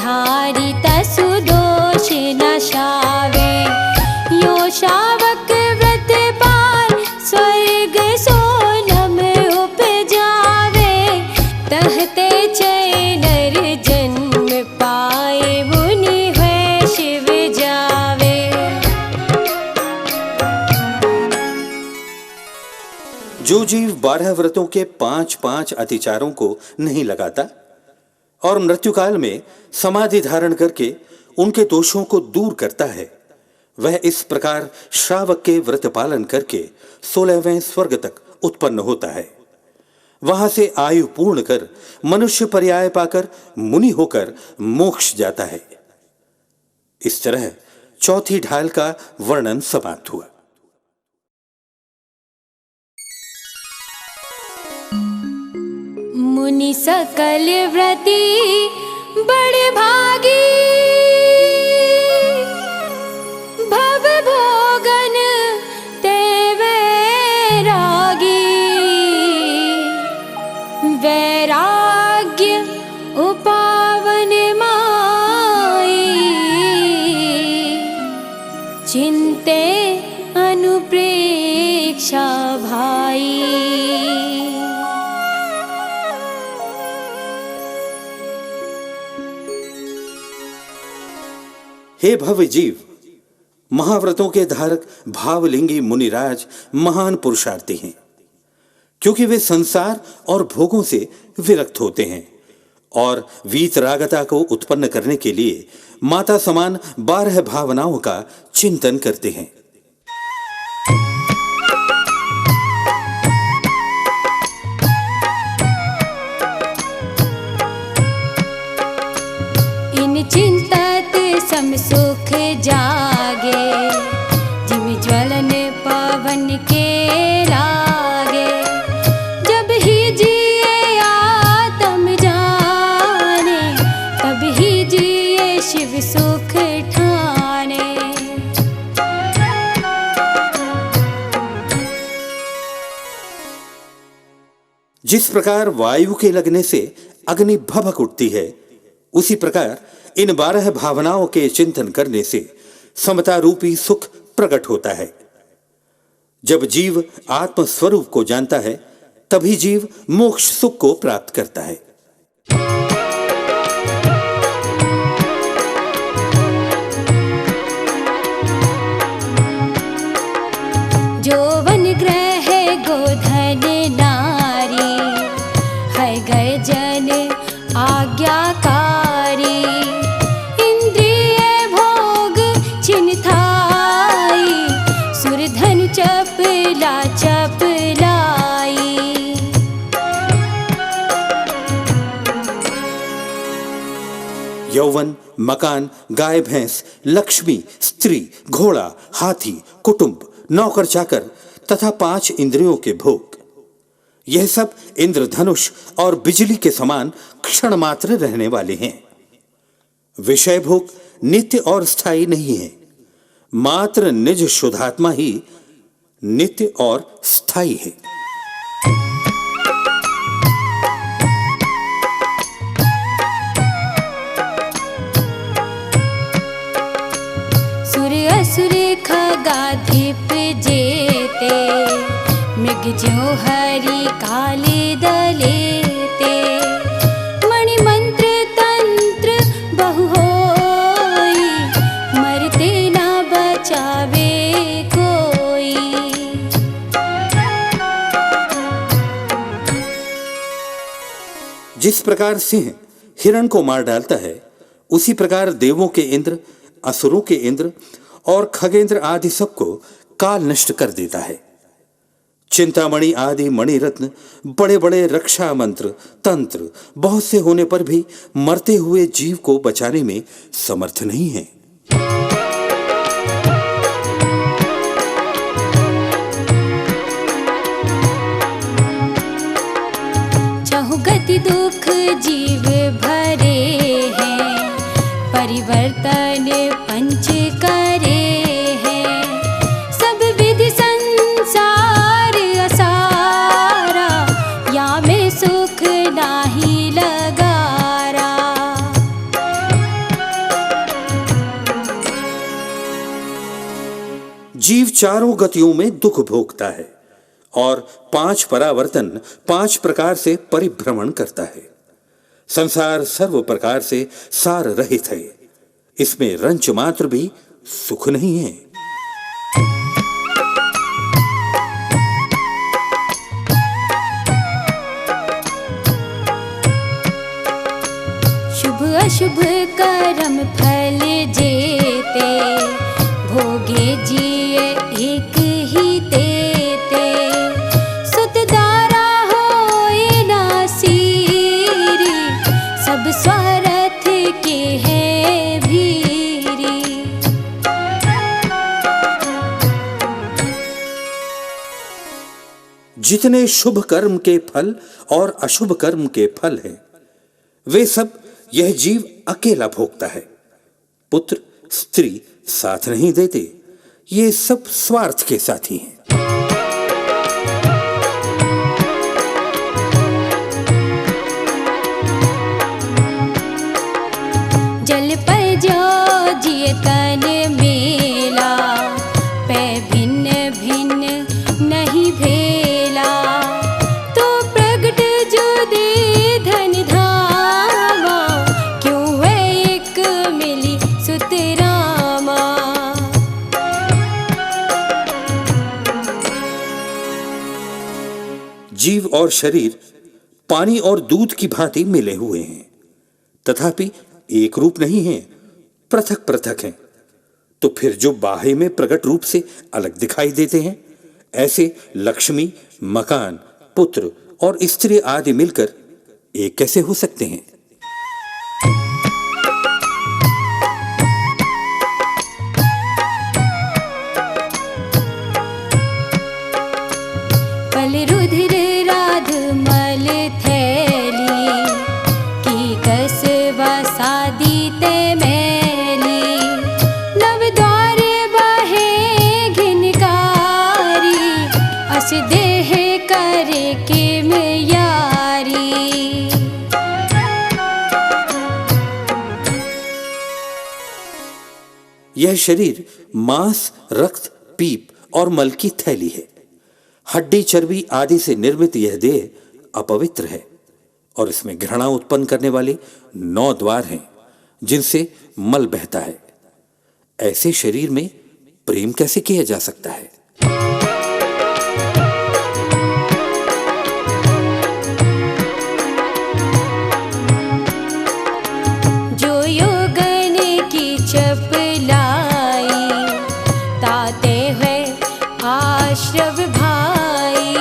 धारी तसु दोष नशावे। यो शावक व्रत पार स्वर्ग सोनम उपजावे। तहते चय नर जन्म पाए मुनि है शिव जावे। जो जीव 12 व्रतों के 5-5 अतिचारों को नहीं लगाता और मृत्युकाल में समाधि धारण करके उनके दोषों को दूर करता है, वह इस प्रकार श्रावक के व्रत पालन करके 16वें स्वर्ग तक उत्पन्न होता है। वहां से आयु पूर्ण कर मनुष्य पर्याय पाकर मुनि होकर मोक्ष जाता है। इस तरह चौथी ढाल का वर्णन समाप्त हुआ। मुनि सकल व्रती बड़े भागी। भव भोगन ते वैरागी। वैराग्य उपावन माई। चिंते अनुप्रेक्षा भाई। हे भव्य जीव, महाव्रतों के धारक भावलिंगी मुनिराज महान पुरुषार्थी हैं, क्योंकि वे संसार और भोगों से विरक्त होते हैं और वीतरागता को उत्पन्न करने के लिए माता समान 12 भावनाओं का चिंतन करते हैं। इन चिंतत सम सुख जागे। जिम ज्वलन पवन के लागे। जब ही जिए आत्म जाने। तब ही जिए शिव सुख ठाने। जिस प्रकार वायु के लगने से अग्नि भभक उठती है, उसी प्रकार इन 12 भावनाओं के चिंतन करने से समता रूपी सुख प्रकट होता है। जब जीव आत्म स्वरूप को जानता है, तभी जीव मोक्ष सुख को प्राप्त करता है। जोवन ग्रह गोधन नारी। है गए जन आज्ञाकारी। इंद्रिय भोग छिनथाई। सुरधन चपला चपलाई। यौवन, मकान, गाय भैंस, लक्ष्मी, स्त्री, घोड़ा, हाथी, कुटुंब, नौकर चाकर तथा 5 इंद्रियों के भोग, यह सब इंद्रधनुष और बिजली के समान क्षण मात्र रहने वाले हैं। विषय भोग नित्य और स्थायी नहीं है, मात्र निज शुद्धात्मा ही नित्य और स्थायी है। सुर असुर खगाधिप जेते। मृग ज्यों हरि काले दलेते। मणि मंत्र तंत्र बहु होई। मरते ना बचावे कोई। जिस प्रकार सिंह हिरण को मार डालता है, उसी प्रकार देवों के इंद्र, असुरों के इंद्र और खगेंद्र आदि सबको काल नष्ट कर देता है। चिंतामणि आदि मणि रत्न, बड़े बड़े रक्षा मंत्र, तंत्र बहुत से होने पर भी मरते हुए जीव को बचाने में समर्थ नहीं है। चाहु गति दुख जीव भरे हैं। परिवर्तन पंच करे हैं। सब विधि संसार असारा। या में सुख नाही लगारा। जीव चारों गतियों में दुख भोगता है और 5 परावर्तन 5 प्रकार से परिभ्रमण करता है। संसार सर्व प्रकार से सार रहित है, इसमें रंच मात्र भी सुख नहीं है। शुभ अशुभ कर्म फल जेते, भोगे जिए एक ही तेते। सुत दारा होए नासीरी, सब स्वार्थ के है भीरी। जितने शुभ कर्म के फल और अशुभ कर्म के फल हैं, वे सब यह जीव अकेला भोगता है। पुत्र स्त्री साथ नहीं देते, ये सब स्वार्थ के साथी हैं। जल पर जो जिए तन मेला, पै भिन्न भिन्न नहीं भेला। तो प्रगट जो दे धन धामा, क्यों है एक मिली सुत रामा। जीव और शरीर पानी और दूध की भांति मिले हुए हैं, तथापि एक रूप नहीं है, पृथक पृथक हैं। तो फिर जो बाह्य में प्रकट रूप से अलग दिखाई देते हैं, ऐसे लक्ष्मी, मकान, पुत्र और स्त्री आदि मिलकर एक कैसे हो सकते हैं? पल रुधिर राध मल थैली, की कसवा सादी ते मैली। नव द्वार बहे घिनकारी, अस देह करे के यारी। यह शरीर मांस, रक्त, पीप और मल की थैली है। हड्डी, चर्बी आदि से निर्मित यह देह अपवित्र है और इसमें घृणा उत्पन्न करने वाले 9 द्वार हैं, जिनसे मल बहता है। ऐसे शरीर में प्रेम कैसे किया जा सकता है? जो योगन की चपलाई, ताते हुए आश्रव भाई।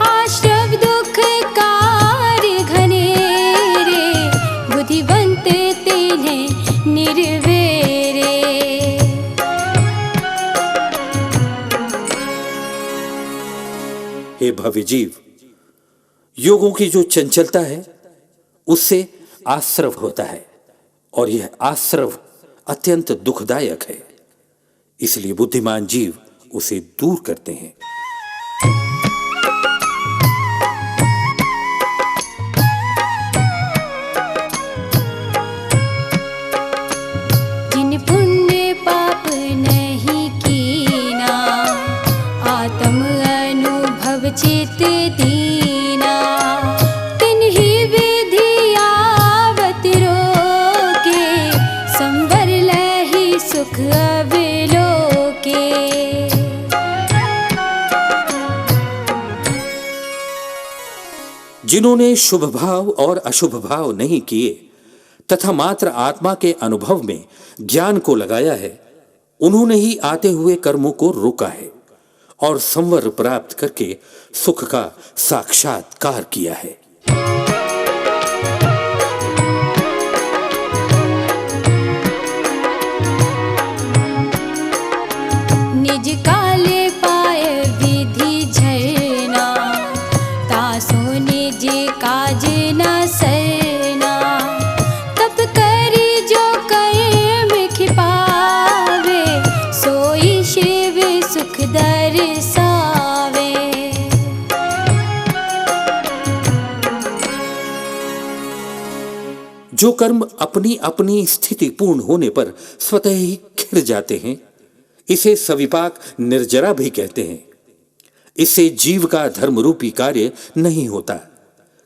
आश्रव दुख कार घनेरे, बुद्धिवंत तिन्हें निर्वेरे। हे भव्य जीव, योगों की जो चंचलता है उससे आश्रव होता है और यह आश्रव अत्यंत दुखदायक है, इसलिए बुद्धिमान जीव उसे दूर करते हैं। जिन पुण्य पाप नहीं कीना, आत्म अनुभव चित दीना। तिन्ही विधि आवत रोके, संवर लहि सुख अवलोके। जिन्होंने शुभ भाव और अशुभ भाव नहीं किए तथा मात्र आत्मा के अनुभव में ज्ञान को लगाया है, उन्होंने ही आते हुए कर्मों को रोका है और संवर प्राप्त करके सुख का साक्षात्कार किया है। निज काले पाए विधि झरना, तासो निज काज न सरना। तप करी जो कर्म खिपावे, सोई शिव सुख दर्शावे। जो कर्म अपनी अपनी स्थिति पूर्ण होने पर स्वतः ही खिल जाते हैं, इसे सविपाक निर्जरा भी कहते हैं। इससे जीव का धर्म रूपी कार्य नहीं होता,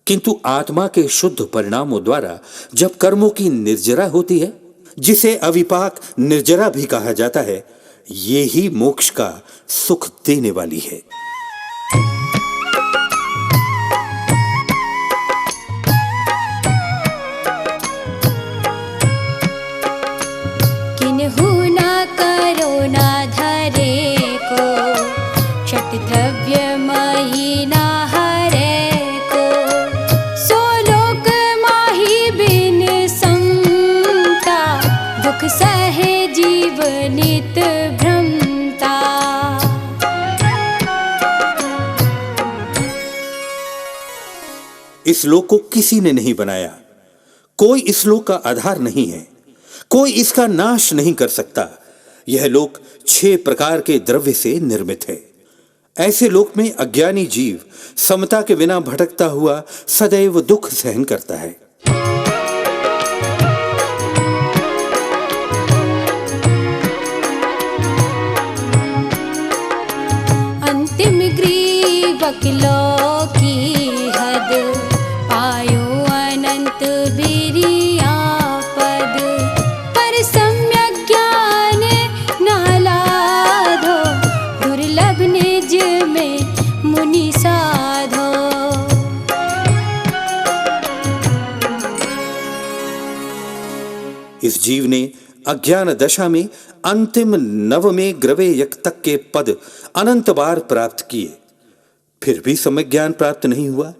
किंतु आत्मा के शुद्ध परिणामों द्वारा जब कर्मों की निर्जरा होती है, जिसे अविपाक निर्जरा भी कहा जाता है, ये ही मोक्ष का सुख देने वाली है। किन्हु न करो न धरे को, क्षत द्रव्य मही न हरे को, सो लोक माही बिन संता, दुख सहे जीव नित भ्रमता। इस लोक को किसी ने नहीं बनाया, कोई इस लोक का आधार नहीं है, कोई इसका नाश नहीं कर सकता। यह लोक 6 प्रकार के द्रव्य से निर्मित है। ऐसे लोक में अज्ञानी जीव समता के बिना भटकता हुआ सदैव दुख सहन करता है। अंतिम ग्रीवक लोकी हद, पायो अनंत बिरिया पद, पर सम्यक ज्ञान न लाधो, दुर्लभ निज में मुनि साधो। इस जीव ने अज्ञान दशा में अंतिम नवमें ग्रवेयक तक के पद अनंत बार प्राप्त किए, फिर भी सम्यक ज्ञान प्राप्त नहीं हुआ।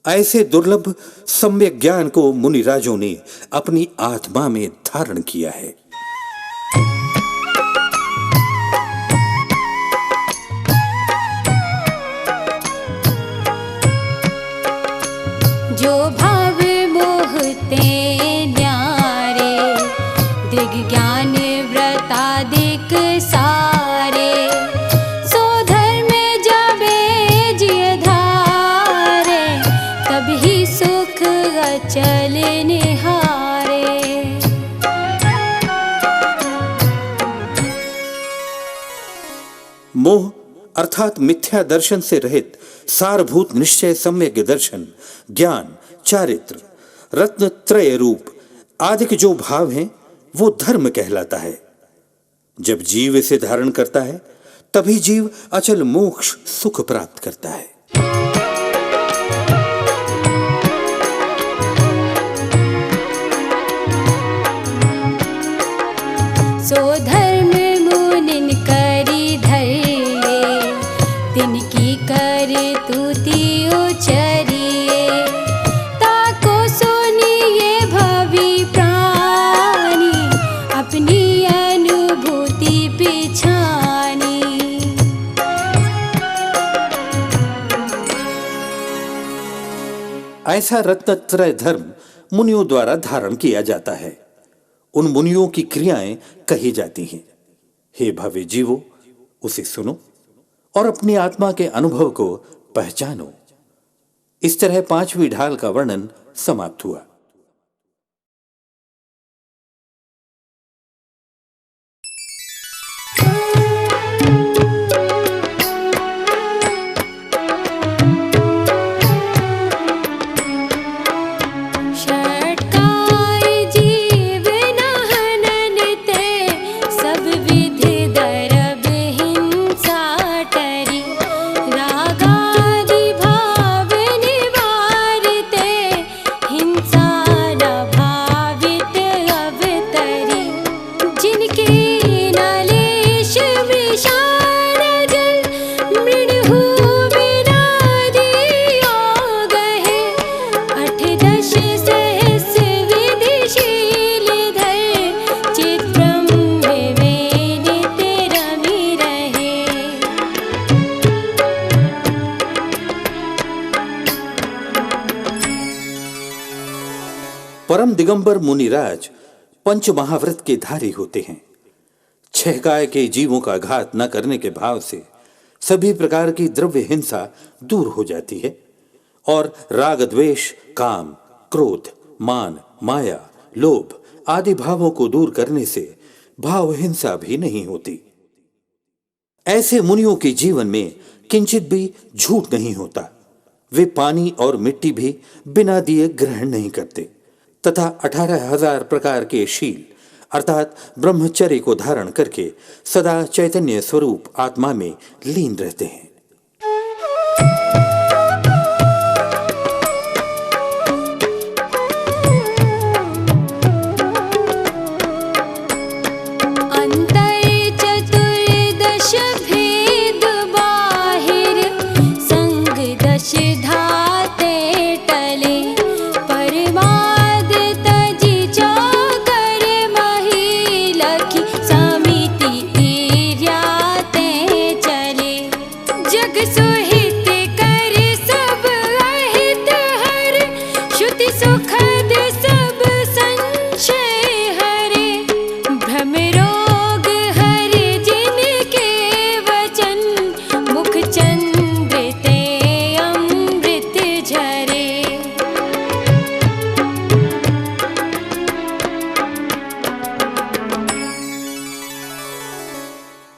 ऐसे दुर्लभ सम्यक ज्ञान को मुनिराजों ने अपनी आत्मा में धारण किया है। जो भाव मोहते न्यारे, दृग ज्ञान व्रतादिक सारे, सो धर्म जाबे जिय धारे, तभी सुख अचल निहारे। मोह अर्थात मिथ्या दर्शन से रहित सारभूत निश्चय सम्यक दर्शन, ज्ञान, चारित्र, रत्न त्रय रूप आदि के जो भाव हैं, वो धर्म कहलाता है। जब जीव इसे धारण करता है, तभी जीव अचल मोक्ष सुख प्राप्त करता है। सो धर्म मुनिन करी धरिए, तिनकी कर तूती उचरिए, ताको सुनिए भवि प्राणी, अपनी अनुभूति पिछानी। ऐसा रत्नत्रय धर्म मुनियों द्वारा धारण किया जाता है। उन मुनियों की क्रियाएं कही जाती हैं। हे भव्य जीवो, उसे सुनो और अपनी आत्मा के अनुभव को पहचानो। इस तरह 5वीं ढाल का वर्णन समाप्त हुआ। परम दिगंबर मुनिराज पंच महाव्रत के धारी होते हैं। 6 काय के जीवों का घात न करने के भाव से सभी प्रकार की द्रव्य हिंसा दूर हो जाती है और राग द्वेष, काम, क्रोध, मान, माया, लोभ आदि भावों को दूर करने से भाव हिंसा भी नहीं होती। ऐसे मुनियों के जीवन में किंचित भी झूठ नहीं होता। वे पानी और मिट्टी भी बिना दिए ग्रहण नहीं करते तथा 18,000 प्रकार के शील अर्थात ब्रह्मचर्य को धारण करके सदा चैतन्य स्वरूप आत्मा में लीन रहते हैं।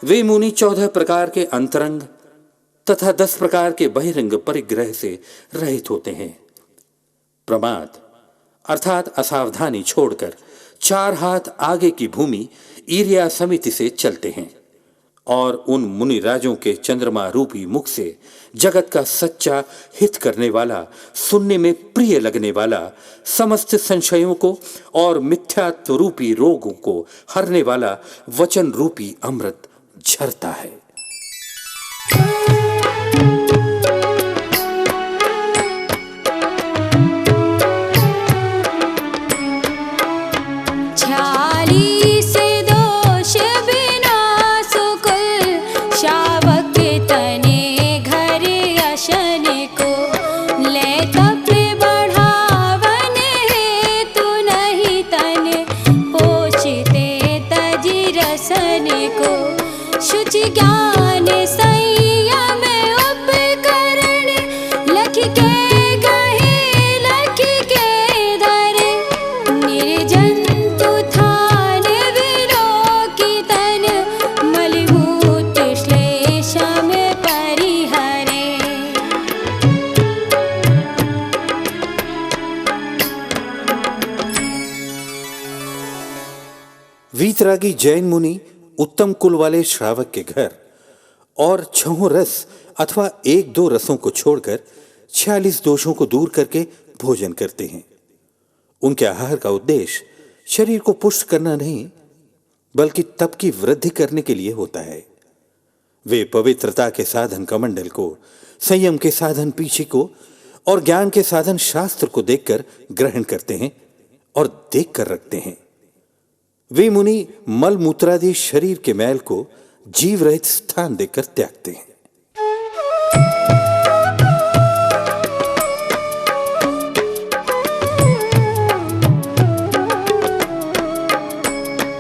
वे मुनि 14 प्रकार के अंतरंग तथा 10 प्रकार के बहिरंग परिग्रह से रहित होते हैं। प्रमाद अर्थात असावधानी छोड़कर 4 हाथ आगे की भूमि ईर्या समिति से चलते हैं और उन मुनि राजों के चंद्रमा रूपी मुख से जगत का सच्चा हित करने वाला, सुनने में प्रिय लगने वाला, समस्त संशयों को और मिथ्यात्व रूपी रोगों को हरने वाला वचन रूपी अमृत झरता है। ज्ञान संयम उपकरण लख के गहे लख के धरे निर्जंतु थान विलोकी तन मलमूत श्लेष में परिहरे। वीतरागी जैन मुनि उत्तम कुल वाले श्रावक के घर और 6 रस अथवा 1-2 रसों को छोड़कर 46 दोषों को दूर करके भोजन करते हैं। उनके आहार का उद्देश्य शरीर को पुष्ट करना नहीं बल्कि तप की वृद्धि करने के लिए होता है। वे पवित्रता के साधन कमंडल को, संयम के साधन पीछे को और ज्ञान के साधन शास्त्र को देखकर ग्रहण करते हैं और देखकर रखते हैं। वे मुनि मल मूत्रादि शरीर के मैल को जीव रहित स्थान देकर त्यागते हैं।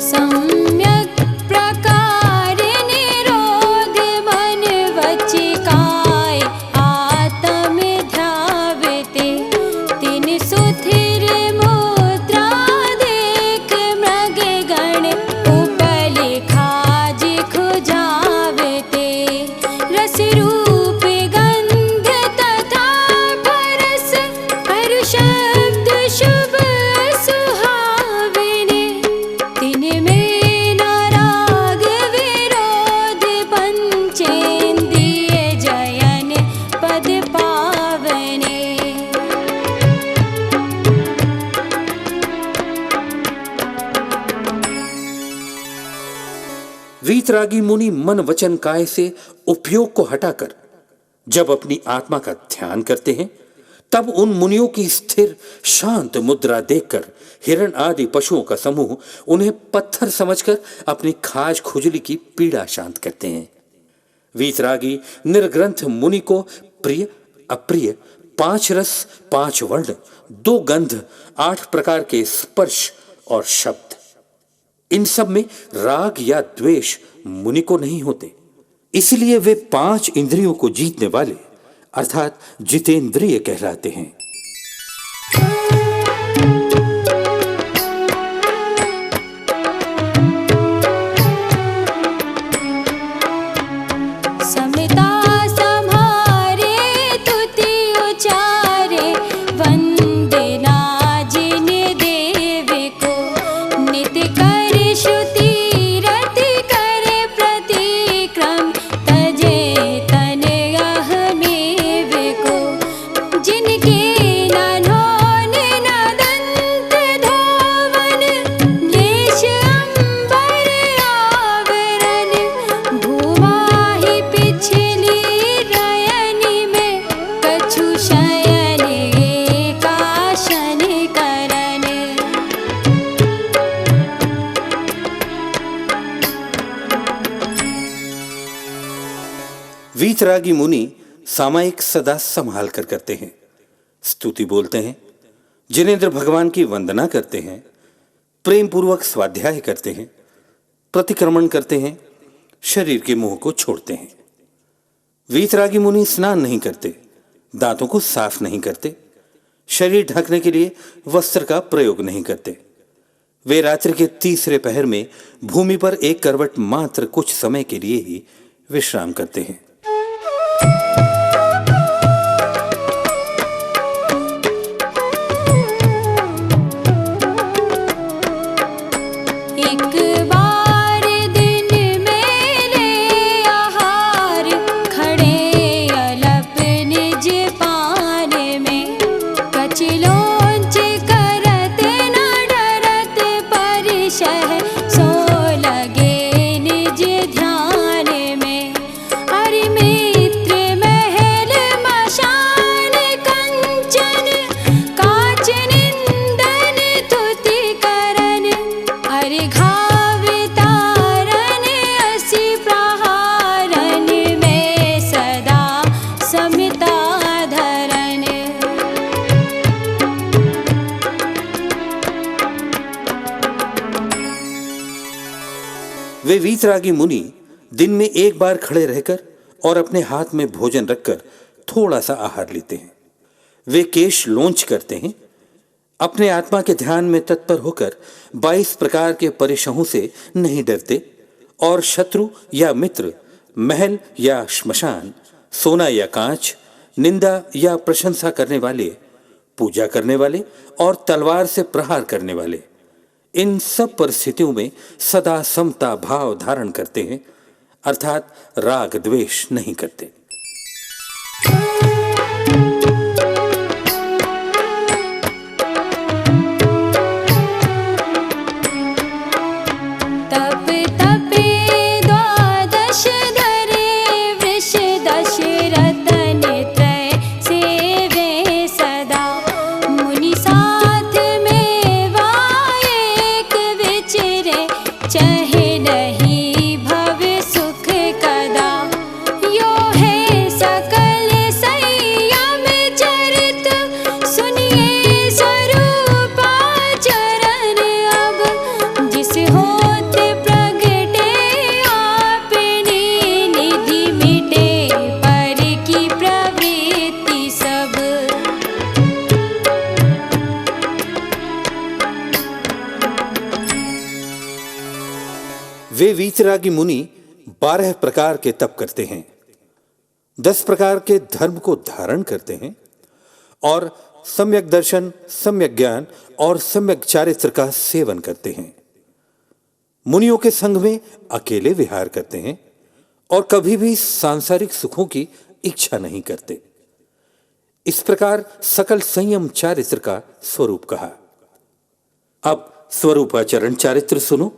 सम्यक प्रकार निरोध मन वचिकाय आत्म ध्यावते तिन सुथिर मुद्रा देख मृग गण उपल खाज खुजावते रस रूप गंध तथा परस हर शब्द शुभ सुहावने तिन में न राग विरोध पंचेन्द्रिय जयन पद पावने। वीतरागी मुनि मन वचन काय से उपयोग को हटाकर जब अपनी आत्मा का ध्यान करते हैं तब उन मुनियों की स्थिर शांत मुद्रा देखकर हिरण आदि पशुओं का समूह उन्हें पत्थर समझकर अपनी खाज खुजली की पीड़ा शांत करते हैं। वीतरागी निर्ग्रंथ मुनि को प्रिय अप्रिय 5 रस 5 वर्ण 2 गंध 8 प्रकार के स्पर्श और शब्द, इन सब में राग या द्वेष मुनि को नहीं होते। इसलिए वे 5 इंद्रियों को जीतने वाले अर्थात जितेंद्रिय कहलाते हैं। वीतरागी मुनि सामायिक सदा संभाल कर करते हैं, स्तुति बोलते हैं, जिनेंद्र भगवान की वंदना करते हैं, प्रेम पूर्वक स्वाध्याय करते हैं, प्रतिक्रमण करते हैं, शरीर के मोह को छोड़ते हैं। वीतरागी मुनि स्नान नहीं करते, दांतों को साफ नहीं करते, शरीर ढकने के लिए वस्त्र का प्रयोग नहीं करते। वे रात्रि के तीसरे पहर में भूमि पर एक करवट मात्र कुछ समय के लिए ही विश्राम करते हैं। एक बार दिन में ले आहार, खड़े अलप निज पान में, कचलोंच करत न डरत परिशह, सो लगे निज ध्यान में। अरे मित्र महल मशान कंचन, काच निंदन तुति करन, अरे घाव तारन असी प्रहारन, में सदा समिता धरन। वे वीतरागी मुनि दिन में एक बार खड़े रहकर और अपने हाथ में भोजन रखकर थोड़ा सा आहार लेते हैं। वे केश लोंच करते हैं, अपने आत्मा के ध्यान में तत्पर होकर 22 प्रकार के परिशहों से नहीं डरते, और शत्रु या मित्र, महल या श्मशान, सोना या कांच, निंदा या प्रशंसा करने वाले, पूजा करने वाले और तलवार से प्रहार करने वाले, इन सब परिस्थितियों में सदा समता भाव धारण करते हैं, अर्थात राग द्वेष नहीं करते। तप तपे द्वादश धरे, वृष दशरथन त्रय सेवे सदा, मुनि साथ में वाएक विचरे, चहे नहीं भव सुख कदा। यो है सकल संयम चरित, सुनिए स्वरूपाचरण अब, जिस होत प्रगटे आपनी, निधि मिटे पर की प्रवृत्ति सब। वे वीतरागी मुनि 12 प्रकार के तप करते हैं, 10 प्रकार के धर्म को धारण करते हैं, और सम्यक दर्शन, सम्यक ज्ञान और सम्यक चारित्र का सेवन करते हैं। मुनियों के संग में अकेले विहार करते हैं और कभी भी सांसारिक सुखों की इच्छा नहीं करते। इस प्रकार सकल संयम चारित्र का स्वरूप कहा। अब स्वरूपाचरण चारित्र सुनो।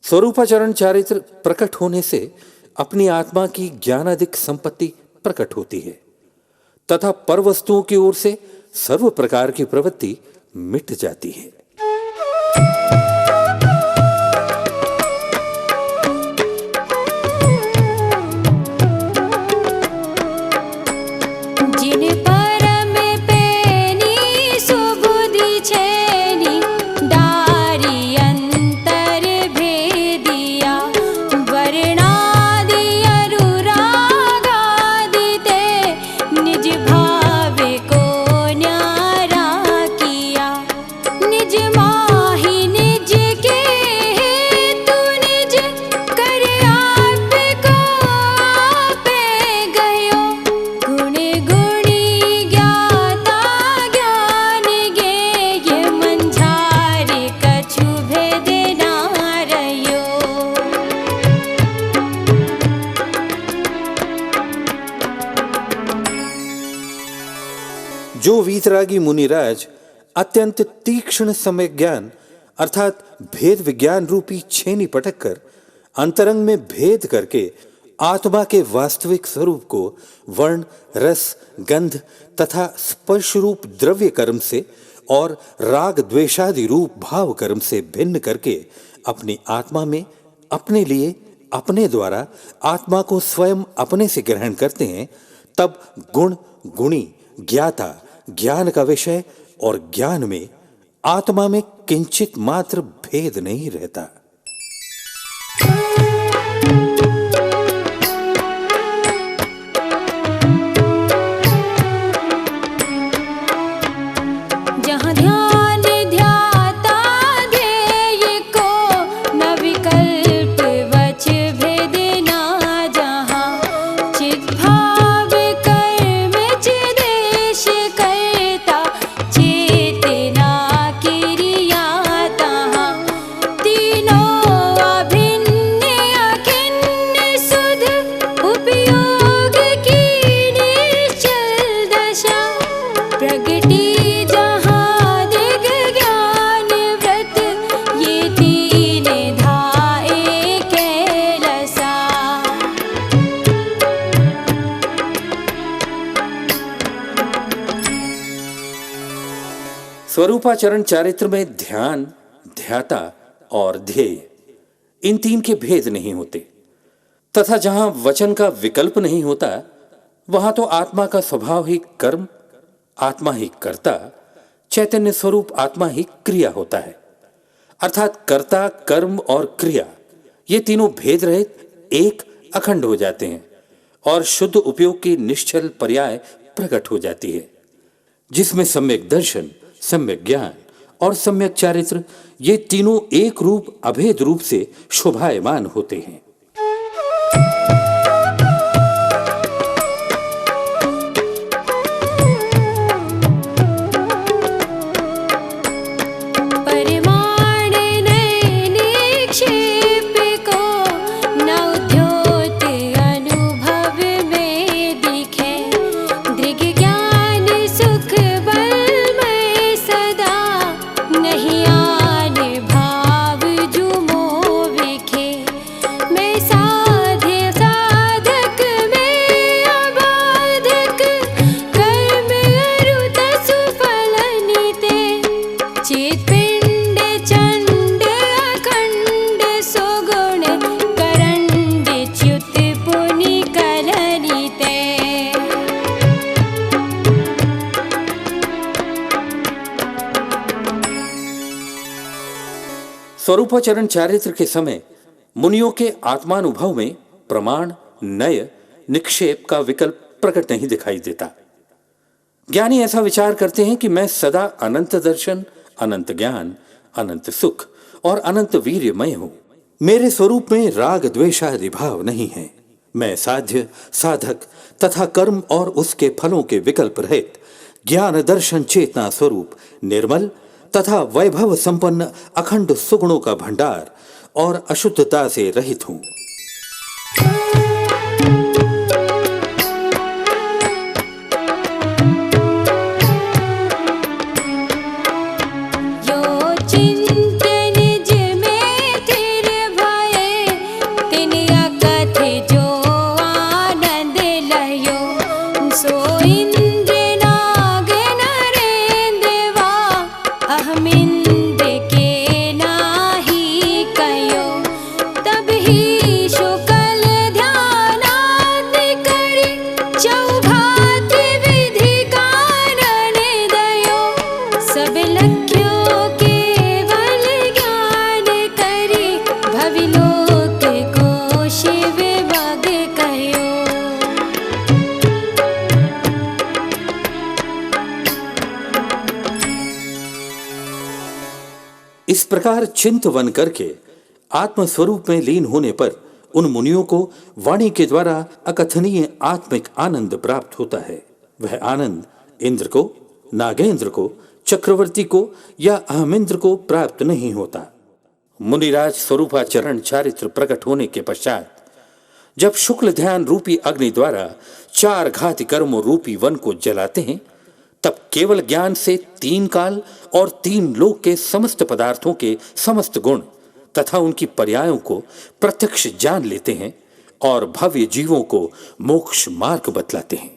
स्वरूपाचरण चारित्र प्रकट होने से अपनी आत्मा की ज्ञानादिक संपत्ति प्रकट होती है तथा पर वस्तुओं की ओर से सर्व प्रकार की प्रवृत्ति मिट जाती है। जिन परम पेनी सुबुद्धि छेनी, डारी अंतर भेदिया, वर्णादि अनुरागादि ते, निज भाव को न्यारा किया। निज माहि निज के हेतु, निज कर आप को आपे गयो, गुण गुणी ज्ञाता ज्ञान गेय, मंझार कछु भेद ना रयो। जो वीतरागी मुनिराज अत्यंत तीक्ष्ण समय ज्ञान अर्थात भेद विज्ञान रूपी छेनी पटक कर अंतरंग में भेद करके आत्मा के वास्तविक स्वरूप को वर्ण, रस, गंध तथा स्पर्श रूप द्रव्य कर्म से और राग द्वेषादि रूप भाव कर्म से भिन्न करके अपनी आत्मा में अपने लिए अपने द्वारा आत्मा को स्वयं अपने से ग्रहण करते हैं, तब गुण, गुणी, ज्ञाता, ज्ञान का विषय और ज्ञान में आत्मा में किंचित मात्र भेद नहीं रहता। जहाँ ध्यान ध्याता ध्येय को न विकल्प वच भेद ना, जहाँ चित भाव कर्म चिदेश करता चेतना क्रिया, तहाँ तीनों अभिन्न अखिन्न सुध उपयोग की निश्चल दशा। प्रगति जहाँ दिग ज्ञान व्रत ये तीन धाए कैलसा। स्वरूपाचरण चारित्र में ध्यान, ध्याता और ध्येय, इन तीन के भेद नहीं होते, तथा जहां वचन का विकल्प नहीं होता, वहां तो आत्मा का स्वभाव ही कर्म, आत्मा ही कर्ता, चैतन्य स्वरूप आत्मा ही क्रिया होता है। अर्थात कर्ता, कर्म और क्रिया ये तीनों भेद रहित एक अखंड हो जाते हैं और शुद्ध उपयोग की निश्चल पर्याय प्रकट हो जाती है, जिसमें सम्यक दर्शन, सम्यक ज्ञान और सम्यक चारित्र ये तीनों एक रूप अभेद रूप से शोभायमान होते हैं। परिमाण नए निक्षेप को न उद्योत अनुभव में दिखे। दृग ज्ञान सुख बल में सदा नहीं आन भाव जुमो विखे। मैं साध्य साधक में अबाधक कर्म अरुत सुफल निते। चित पिंड चंड अखंड सुगुण करंड च्युत पुनि कलनिते। स्वरूपाचरण चारित्र के समय मुनियों के आत्मानुभव में प्रमाण, नय, निक्षेप का विकल्प प्रकट नहीं दिखाई देता। ज्ञानी ऐसा विचार करते हैं कि मैं सदा अनंत दर्शन, अनंत ज्ञान, अनंत सुख और अनंत वीर्यमय हूं। मेरे स्वरूप में राग द्वेषादि भाव नहीं है। मैं साध्य, साधक तथा कर्म और उसके फलों के विकल्प रहित ज्ञान दर्शन चेतना स्वरूप निर्मल तथा वैभव संपन्न अखंड सुगुणों का भंडार और अशुद्धता से रहित हूं। यो चिंत निज में थिर भये, तिन अकथ जो आनंद लयो। सो इंद्र नाग नरेंद्र वा अहमिंद के नाही कयो। तब ही शुक्ल ध्यानादि करि चौभात विधि कारण दयो। सब लख्यो केवल ज्ञान करि भविलोक को शिव बग कयो। इस प्रकार चिंतवन करके आत्मस्वरूप में लीन होने पर उन मुनियों को वाणी के द्वारा अकथनीय आत्मिक आनंद प्राप्त होता है। वह आनंद इंद्र को, नागेंद्र को, चक्रवर्ती को या अहमिंद्र को प्राप्त नहीं होता। मुनिराज स्वरूपाचरण चारित्र प्रकट होने के पश्चात जब शुक्ल ध्यान रूपी अग्नि द्वारा चार घाति कर्मों रूपी वन को जलाते हैं, तब केवल ज्ञान से तीन काल और तीन लोक के समस्त पदार्थों के समस्त गुण तथा उनकी पर्यायों को प्रत्यक्ष जान लेते हैं और भव्य जीवों को मोक्ष मार्ग बतलाते हैं।